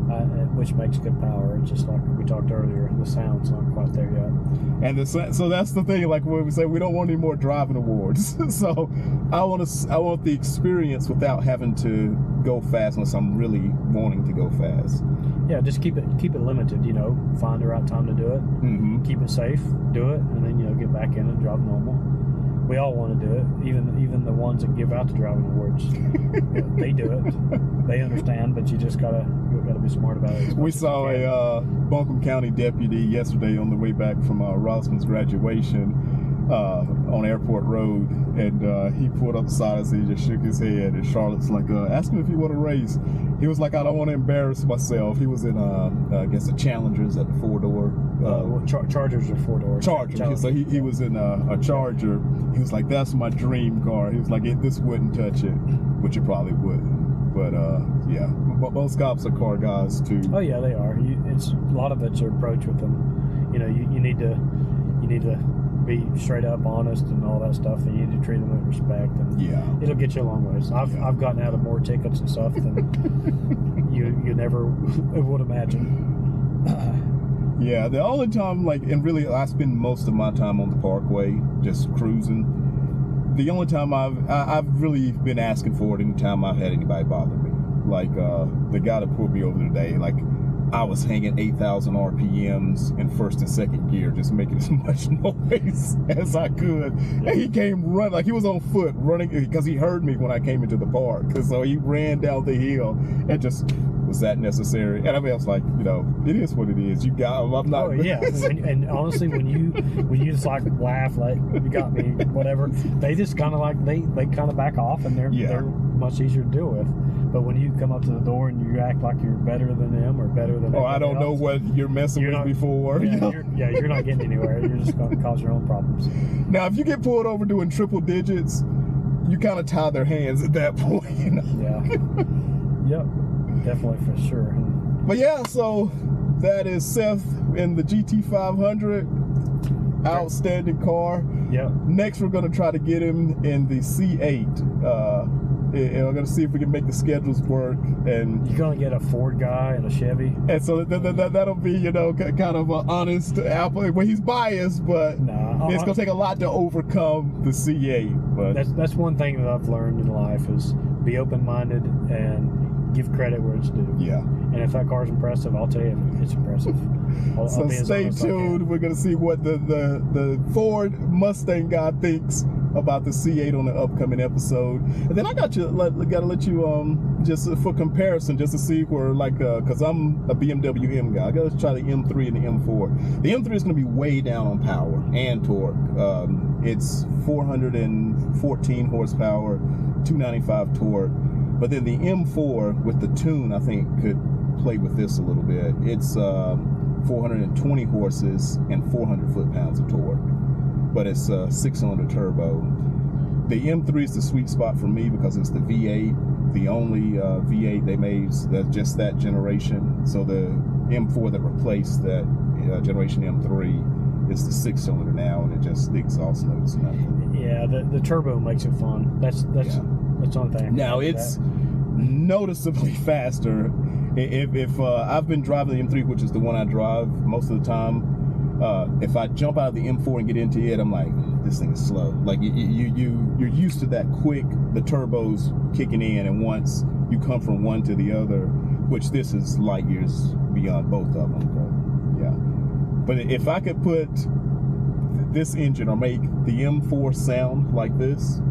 Yeah. Which makes good power. It's just like we talked earlier, the sound's not quite there yet. And so that's the thing. Like when we say we don't want any more driving awards, so I want the experience without having to go fast unless I'm really wanting to go fast. Yeah, just keep it limited. Find the right time to do it. Mm-hmm. Keep it safe. Do it, and then get back in and drive normal. We all want to do it. Even the ones that give out the driving awards, they do it. They understand, but you just gotta be smart about it. We saw a Buncombe County deputy yesterday on the way back from Rossman's graduation on Airport Road, and he pulled up beside us and he just shook his head. And Charlotte's like, ask him if he want to race. He was like, I don't want to embarrass myself. He was in, I guess, the Challengers at the 4-door. Chargers are 4-door. Charger. So he was in a Charger. He was like, that's my dream car. He was like, this wouldn't touch it, which it probably wouldn't. But yeah, most cops are car guys too. Oh yeah, they are. A lot of it's your approach with them. You need to be straight up, honest, and all that stuff, and you need to treat them with respect. And yeah, it'll get you a long ways. I've gotten out of more tickets and stuff than you never would imagine. Yeah, the only time, like, and really I spend most of my time on the parkway, just cruising. The only time I've really been asking for it anytime I've had anybody bother me. Like, the guy that pulled me over today, like, I was hanging 8,000 RPMs in first and second gear, just making as much noise as I could. And he came running, like he was on foot running, because he heard me when I came into the park. So he ran down the hill and just, was that necessary? And I mean, I was like, you know, it is what it is. You got, I'm not. Oh yeah, and honestly, when you just like laugh, like you got me, whatever, they just kind of like they kind of back off, and they're much easier to deal with. But when you come up to the door and you act like you're better than them or better than I don't know what you're messing with before. Yeah, you're not getting anywhere. You're just going to cause your own problems. Now, if you get pulled over doing triple digits, you kind of tie their hands at that point. You know? Yeah. Yep. Definitely, for sure. But yeah, so that is Seth in the GT500. Outstanding car. Yep. Next, we're going to try to get him in the C8. And we're going to see if we can make the schedules work. And you're going to get a Ford guy and a Chevy. And so that'll be, you know, kind of an honest apple. Well, he's biased, but it's going to take a lot to overcome the C8. But that's one thing that I've learned in life is be open-minded and give credit where it's due. Yeah. And if that car's impressive, I'll tell you it's impressive. So stay tuned. We're going to see what the Ford Mustang guy thinks about the C8 on the upcoming episode. And then I got to let you just for comparison, just to see where, like, because I'm a BMW M guy, I got to try the M3 and the M4. The M3 is going to be way down on power and torque. It's 414 horsepower, 295 torque. But then the M4 with the tune, I think, could play with this a little bit. It's 420 horses and 400 foot-pounds of torque. But it's a 6-cylinder turbo. The M3 is the sweet spot for me because it's the V8, the only V8 they made that's just that generation. So the M4 that replaced that generation M3 is the 6-cylinder now, and it just, the exhaust notes nothing. Yeah, the turbo makes it fun. That's the only thing. Now it's noticeably faster. If I've been driving the M3, which is the one I drive most of the time, if I jump out of the M4 and get into it, I'm like, this thing is slow. Like you're used to that quick, the turbos kicking in, and once you come from one to the other, which this is light years beyond both of them. But yeah, but if I could put this engine or make the M4 sound like this,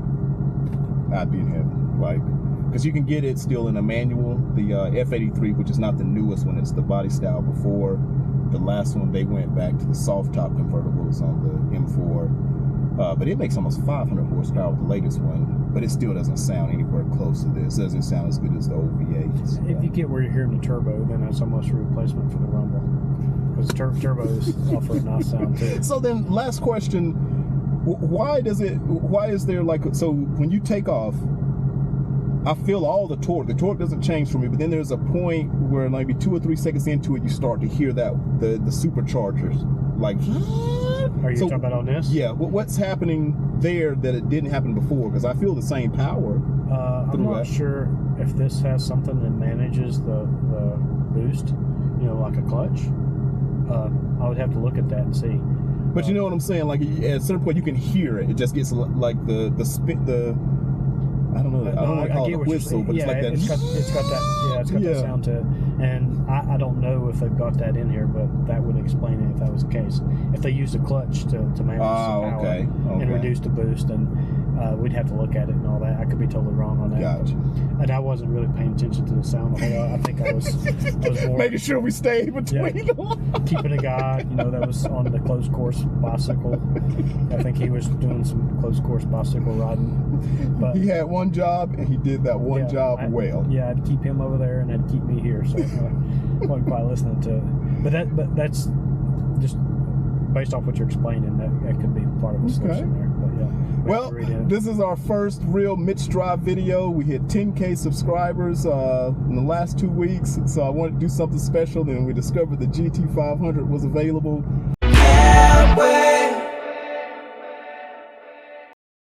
I'd be in heaven. Like, because you can get it still in a manual. The F83, which is not the newest one, it's the body style before. The last one, they went back to the soft top convertibles on the M4. But it makes almost 500 horsepower with the latest one, but it still doesn't sound anywhere close to this. It doesn't sound as good as the old V8s. If you get where you're hearing the turbo, then that's almost a replacement for the Rumble. Because turbos offer a nice sound too. So then, last question, why is there like, so when you take off, I feel all the torque doesn't change for me, but then there's a point where maybe 2 or 3 seconds into it, you start to hear that, the superchargers, like. Are you talking about on this? Yeah, what's happening there that it didn't happen before? Because I feel the same power. I'm not sure if this has something that manages the boost, you know, like a clutch. I would have to look at that and see. But you know what I'm saying? Like at a certain point, you can hear it. It just gets like the I don't know. I don't want to call it a whistle, but it's like that. It's got that. Yeah, it's got that sound to it. And I don't know if they've got that in here, but that would explain it if that was the case. If they used a clutch to manage the power and reduce the boost, and we'd have to look at it and all that. I could be totally wrong on that. Gotcha. And I wasn't really paying attention to the sound. I think I was more making sure we stayed between them. Keeping a guy, you know, that was on the closed course bicycle. I think he was doing some closed course bicycle riding. But he had one job, and he did that one job well. Yeah, I'd keep him over there, and I'd keep me here. So I wasn't quite listening to it. But that's just based off what you're explaining. That could be part of the solution there. But yeah. Well, this is our first real Mitch Drive video. We hit 10K subscribers in the last 2 weeks, so I wanted to do something special. Then we discovered the GT500 was available.